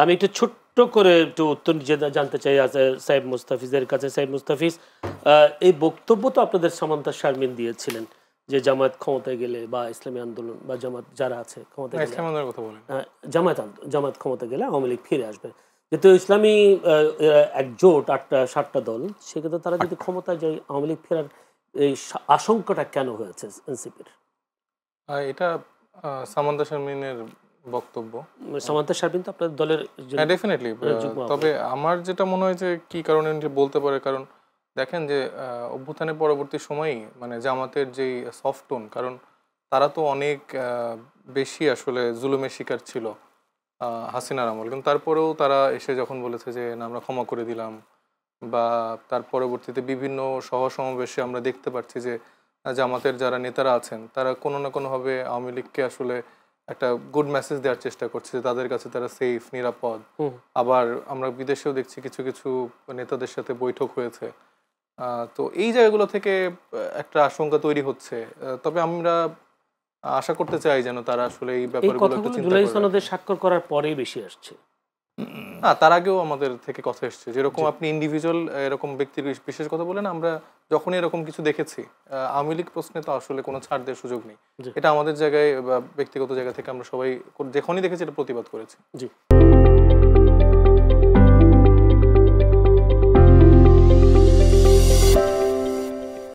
আমি একটু ছোট্ট করে একটু উত্তর জানতে চাই সাহেব মুস্তাফিজের কাছে। সাহেব মুস্তাফিজ, এই বক্তব্য তো আপনাদের সামান্তা শারমিন দিয়েছিলেন যে জামায়াত ক্ষমতায় গেলে বা ইসলামী আন্দোলন বা জামাত যারা আছে ক্ষমতায় গেলে, ইসলাম আন্দোলনের কথা বলেন। জামাত ক্ষমতা গেলে আওয়ামী লীগ ফিরে আসবে। যেহেতু ইসলামী একজোট ৮টা ৭টা দল, সেক্ষেত্রে তারা যদি ক্ষমতায় যায় আওয়ামী লীগ ফেরার এই আশঙ্কাটা কেন হয়েছে এনসিপির? এটা সামান্তা শারমিনের বক্তব্য। সামান্তা শারমিন তো আপনাদের দলের হ্যাঁ, ডেফিনেটলি। যুগ্ম তবে আহ্বায়ক। আমার যেটা মনে হয় যে কি কারণে উনি বলতে পারে, কারণ দেখেন যে অভ্যুত্থানের পরবর্তী সময়ই মানে জামাতের যেই সফট টোন, কারণ তারা তো অনেক বেশি আসলে জুলুমের শিকার ছিল হাসিনার আমল, কিন্তু তারপরেও তারা এসে যখন বলেছে যে না আমরা ক্ষমা করে দিলাম, বা তার পরবর্তীতে বিভিন্ন সমাবেশে আমরা দেখতে পাচ্ছি যে জামাতের যারা নেতারা আছেন তারা কোনো না কোনোভাবে আওয়ামী লীগকে আসলে একটা গুড মেসেজ দেওয়ার চেষ্টা করছে যে তাদের কাছে তারা সেফ, নিরাপদ। আবার আমরা বিদেশেও দেখছি কিছু কিছু নেতাদের সাথে বৈঠক হয়েছে। তো এই জায়গাগুলো থেকে একটা আশঙ্কা তৈরি হচ্ছে। তবে আমরা আশা করতে চাই যেন তারা আসলে এই এই ব্যাপারগুলো একটু কথাগুলো চিন্তা জুলাই করে সনদে রাখে। স্বাক্ষর করার পরেই বেশি আসছে। না, তার আগেও আমাদের থেকে কথা এসছে, যেরকম আপনি ইন্ডিভিজুয়াল এরকম ব্যক্তির বিশেষ কথা বলেন, আমরা যখনই এরকম কিছু দেখেছি আওয়ামী লীগ প্রশ্নে তো আসলে কোনো ছাড় দেওয়ার সুযোগ নেই। জি। এটা আমাদের জায়গায় বা ব্যক্তিগত জায়গা থেকে আমরা সবাই যখনই দেখেছি এটা প্রতিবাদ করেছি। জি।